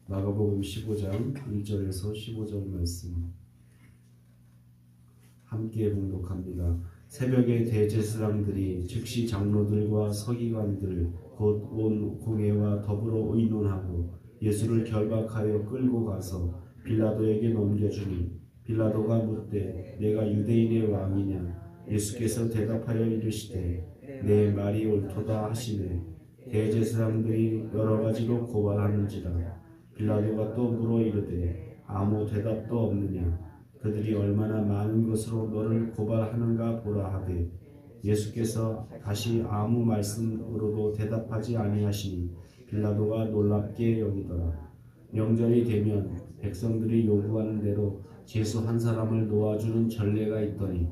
마가복음 15장 1절에서 15절 말씀 함께 봉독합니다. 새벽에 대제사장들이 즉시 장로들과 서기관들 곧 온 공회와 더불어 의논하고 예수를 결박하여 끌고 가서 빌라도에게 넘겨주니 빌라도가 묻되 내가 유대인의 왕이냐? 예수께서 대답하여 이르시되 내 말이 옳도다 하시매 대제사장들이 여러 가지로 고발하는지라. 빌라도가 또 물어 이르되 아무 대답도 없느냐? 그들이 얼마나 많은 것으로 너를 고발하는가 보라 하되 예수께서 다시 아무 말씀으로도 대답하지 아니하시니 빌라도가 놀랍게 여기더라. 명절이 되면 백성들이 요구하는 대로 죄수 한 사람을 놓아주는 전례가 있더니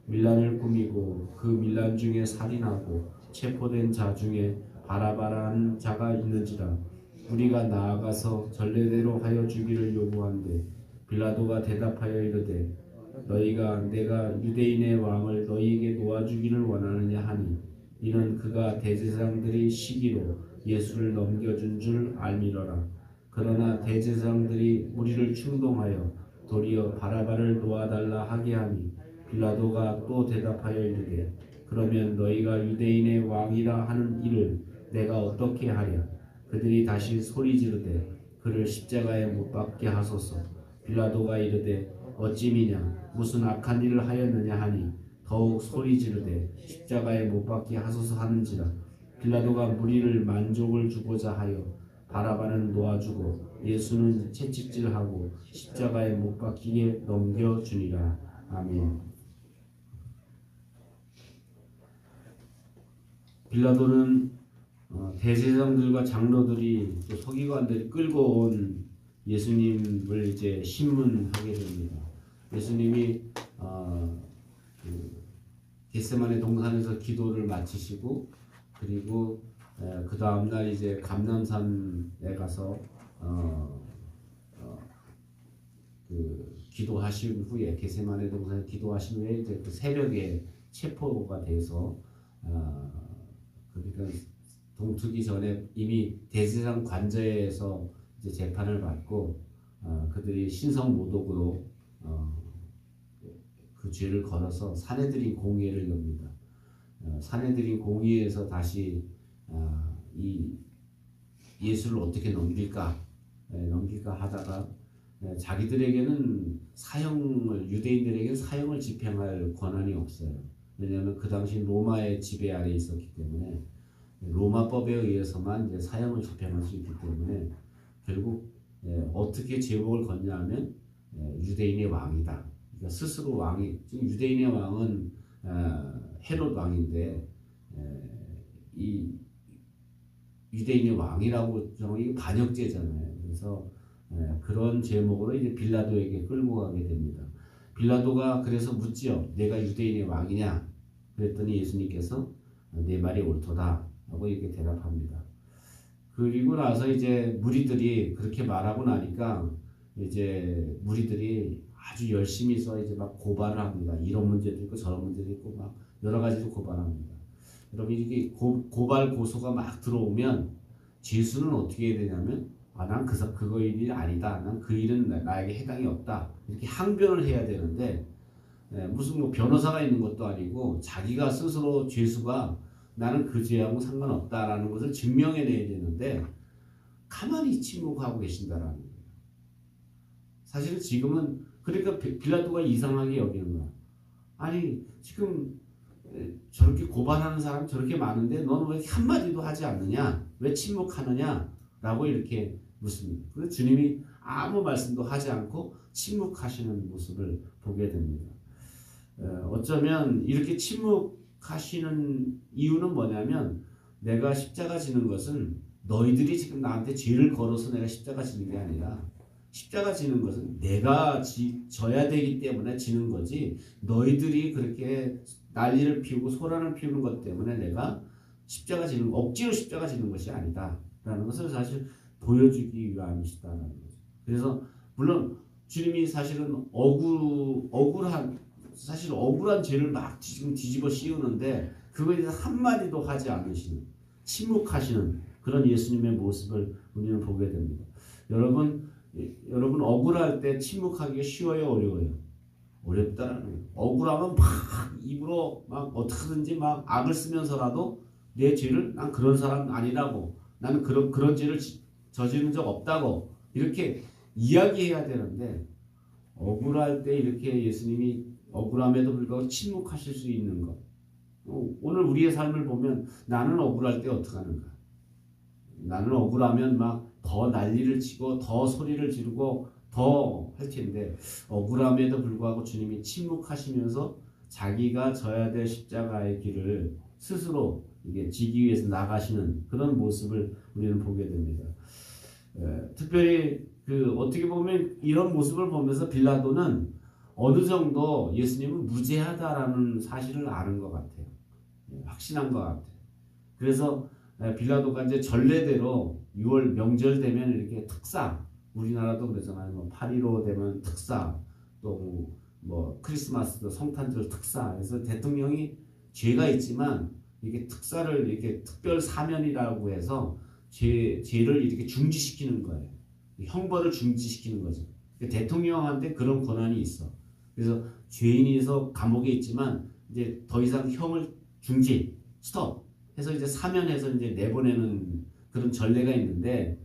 밀란을 꾸미고 그 밀란 중에 살인하고 체포된 자 중에 바라바라는 자가 있는지라. 우리가 나아가서 전례대로 하여 주기를 요구한데 빌라도가 대답하여 이르되 너희가 내가 유대인의 왕을 너희에게 놓아주기를 원하느냐 하니 이는 그가 대제사장들이 시기로 예수를 넘겨준 줄 알미러라. 그러나 대제사장들이 무리를 충동하여 도리어 바라바를 놓아달라 하게 하니 빌라도가 또 대답하여 이르되 그러면 너희가 유대인의 왕이라 하는 이를 내가 어떻게 하랴? 그들이 다시 소리 지르되 그를 십자가에 못 박게 하소서. 빌라도가 이르되 어찌미냐 무슨 악한 일을 하였느냐 하니 더욱 소리 지르되 십자가에 못 박게 하소서 하는지라. 빌라도가 무리를 만족을 주고자 하여 바라바는 놓아주고 예수는 채찍질하고 십자가에 못 박히게 넘겨주니라. 아멘. 빌라도는 대제사장들과 장로들이 또 서기관들이 끌고 온 예수님을 이제 신문하게 됩니다. 예수님이 겟세마네 동산에서 기도를 마치시고 그리고 그 다음 날 이제 감람산에 가서 기도하신 후에 겟세마네 동산에 기도하신 후에 이제 그 새벽에 체포가 돼서 그러니까 동트기 전에 이미 대제사장 관저에서 이제 재판을 받고 그들이 신성모독으로 그 죄를 걸어서 사내들인 공의회를 엽니다. 사내들인 공의회에서 다시 이 예수를 어떻게 넘길까 하다가 자기들에게는 유대인들에게는 사형을 집행할 권한이 없어요. 왜냐하면 그 당시 로마의 지배 아래 있었기 때문에 로마법에 의해서만 이제 사형을 집행할 수 있기 때문에 결국 어떻게 제목을 걷냐면 유대인의 왕이다. 그러니까 스스로 왕이 지금 유대인의 왕은 헤롯 왕인데 이 유대인의 왕이라고 정이 반역죄잖아요. 그래서 그런 제목으로 이제 빌라도에게 끌고 가게 됩니다. 빌라도가 그래서 묻지요. 내가 유대인의 왕이냐? 그랬더니 예수님께서 내 말이 옳도다 하고 이렇게 대답합니다. 그리고 나서 이제 무리들이 그렇게 말하고 나니까 이제 무리들이 아주 열심히 서 이제 막 고발을 합니다. 이런 문제도 있고 저런 문제도 있고 막 여러 가지로 고발합니다. 여러분 이렇게 고발 고소가 막 들어오면 죄수는 어떻게 해야 되냐면 난 그거 일이 아니다. 난 그 일은 나에게 해당이 없다. 이렇게 항변을 해야 되는데 무슨 뭐 변호사가 있는 것도 아니고 자기가 스스로 죄수가 나는 그 죄하고 상관없다라는 것을 증명해내야 되는데 가만히 침묵하고 계신다라는 거예요. 사실은 지금은 그러니까 빌라도가 이상하게 여기는 거야. 아니 지금 저렇게 고발하는 사람 저렇게 많은데 너는 왜 한마디도 하지 않느냐? 왜 침묵하느냐? 라고 이렇게 묻습니다. 그래서 주님이 아무 말씀도 하지 않고 침묵하시는 모습을 보게 됩니다. 어쩌면 이렇게 침묵하시는 이유는 뭐냐면 내가 십자가 지는 것은 너희들이 지금 나한테 죄를 걸어서 내가 십자가 지는 게 아니라 십자가 지는 것은 내가 져야 되기 때문에 지는 거지 너희들이 그렇게 난리를 피우고 소란을 피우는 것 때문에 내가 억지로 십자가 지는 것이 아니다 라는 것을 사실 보여주기 위함이시다라는 거죠. 그래서 물론 주님이 사실은 억울한 죄를 막 지금 뒤집어 씌우는데 그거에 대해서 한마디도 하지 않으시는 침묵하시는 그런 예수님의 모습을 우리는 보게 됩니다. 여러분 억울할 때 침묵하기가 쉬워요, 어려워요? 어렵다라는 거예요. 억울하면 막 입으로 막 어떻게든지 막 악을 쓰면서라도 내 죄를 난 그런 사람 아니라고, 나는 그런 죄를 저지른 적 없다고 이렇게 이야기해야 되는데, 억울할 때 이렇게 예수님이 억울함에도 불구하고 침묵하실 수 있는 것. 오늘 우리의 삶을 보면 나는 억울할 때 어떻게 하는가? 나는 억울하면 막 더 난리를 치고 더 소리를 지르고 더 할 텐데, 억울함에도 불구하고 주님이 침묵하시면서 자기가 져야 될 십자가의 길을 스스로 이게 지기 위해서 나가시는 그런 모습을 우리는 보게 됩니다. 특별히 어떻게 보면 이런 모습을 보면서 빌라도는 어느 정도 예수님은 무죄하다라는 사실을 아는 것 같아요. 확신한 것 같아요. 그래서 빌라도가 이제 전례대로 6월 명절 되면 이렇게 특사, 우리나라도 그러잖아요. 뭐 8.15 되면 특사, 또 뭐 크리스마스도 성탄절 특사. 그래서 대통령이 죄가 있지만 이게 특사를 이렇게 특별 사면이라고 해서 죄를 이렇게 중지시키는 거예요. 형벌을 중지시키는 거죠. 대통령한테 그런 권한이 있어. 그래서 죄인이서 감옥에 있지만 이제 더 이상 형을 중지, 스톱 해서 이제 사면해서 이제 내보내는 그런 전례가 있는데,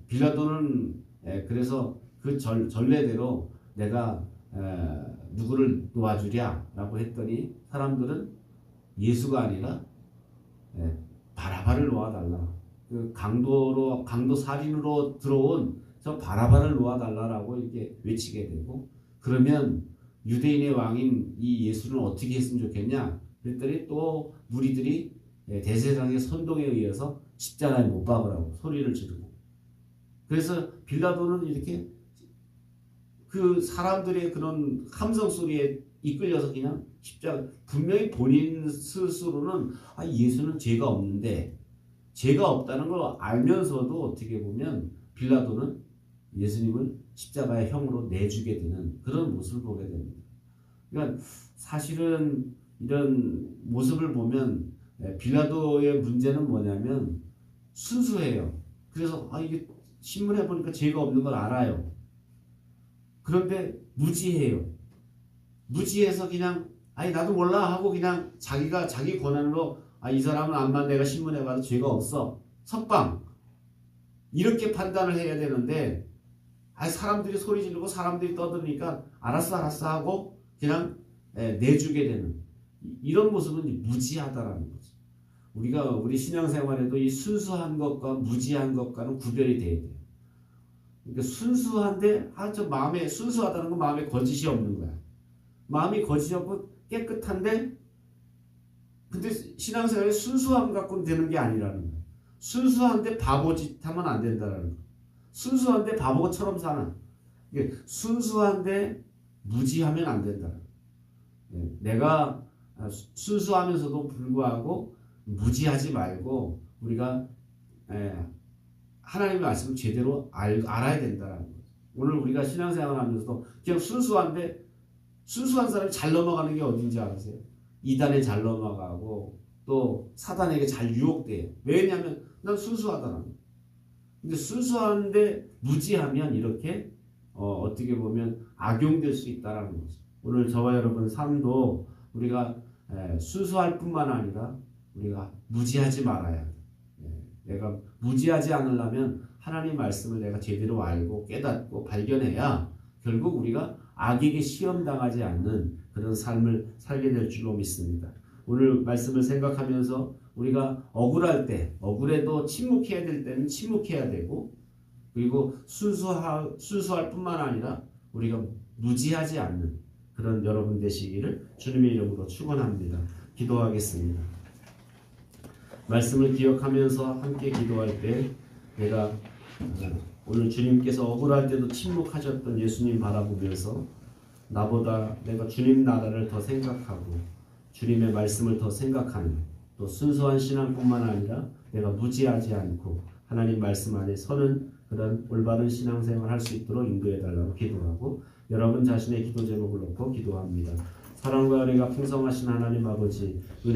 빌라도는 그래서 그 전례대로 내가 누구를 놓아주랴라고 했더니 사람들은 예수가 아니라 바라바를 놓아달라. 그 강도 살인으로 들어온 저 바라바를 놓아달라라고 이렇게 외치게 되고, 그러면 유대인의 왕인 이 예수는 어떻게 했으면 좋겠냐? 그랬더니 또 무리들이 대제사장의 선동에 의해서 십자가에 못 박으라고 소리를 지르고, 그래서 빌라도는 이렇게 그 사람들의 그런 함성 소리에 이끌려서 그냥 십자가, 분명히 본인 스스로는 예수는 죄가 없는데, 죄가 없다는 걸 알면서도 어떻게 보면 빌라도는 예수님을 십자가의 형으로 내주게 되는 그런 모습을 보게 됩니다. 그러니까 사실은 이런 모습을 보면 빌라도의 문제는 뭐냐면 순수해요. 그래서 이게 신문에 보니까 죄가 없는 걸 알아요. 그런데 무지해요. 무지해서 그냥 나도 몰라 하고 그냥 자기가 자기 권한으로 이 사람은 암만 내가 신문에 봐도 죄가 없어, 석방, 이렇게 판단을 해야 되는데, 사람들이 소리 지르고 사람들이 떠드니까 알았어 하고 그냥 내주게 되는 이런 모습은 무지하다라는 거죠. 우리 신앙생활에도 이 순수한 것과 무지한 것과는 구별이 돼야 돼요. 그러니까 순수한데 저 마음에 순수하다는 건 마음에 거짓이 없는 거야. 마음이 거짓이 없고 깨끗한데, 근데 신앙생활에 순수함 갖고는 되는 게 아니라는 거야. 순수한데 바보짓 하면 안 된다는 거야. 순수한데 바보처럼 사는, 순수한데 무지하면 안 된다. 내가 순수하면서도 불구하고 무지하지 말고 우리가 하나님의 말씀을 제대로 알아야 된다는 거죠. 오늘 우리가 신앙생활 하면서도 그냥 순수한 사람이 잘 넘어가는 게 어딘지 아세요? 이단에 잘 넘어가고 또 사단에게 잘 유혹돼요. 왜냐하면 난 순수하다는 거예요. 근데 순수한데 무지하면 이렇게 어떻게 보면 악용될 수 있다는 거죠. 오늘 저와 여러분 삶도 우리가 순수할 뿐만 아니라 우리가 무지하지 말아야 돼. 내가 무지하지 않으려면 하나님 말씀을 내가 제대로 알고 깨닫고 발견해야 결국 우리가 악에게 시험당하지 않는 그런 삶을 살게 될 줄로 믿습니다. 오늘 말씀을 생각하면서 우리가 억울할 때, 억울해도 침묵해야 될 때는 침묵해야 되고, 그리고 순수할 뿐만 아니라 우리가 무지하지 않는 그런 여러분 되시기를 주님의 이름으로 축원합니다. 기도하겠습니다. 말씀을 기억하면서 함께 기도할 때 내가 오늘 주님께서 억울할 때도 침묵하셨던 예수님 바라보면서 나보다 내가 주님 나라를 더 생각하고 주님의 말씀을 더 생각하는, 또 순수한 신앙뿐만 아니라 내가 무지하지 않고 하나님 말씀 안에 서는 그런 올바른 신앙생활 할 수 있도록 인도해달라고 기도하고, 여러분 자신의 기도 제목을 놓고 기도합니다. 사랑과 은혜가 풍성하신 하나님 아버지,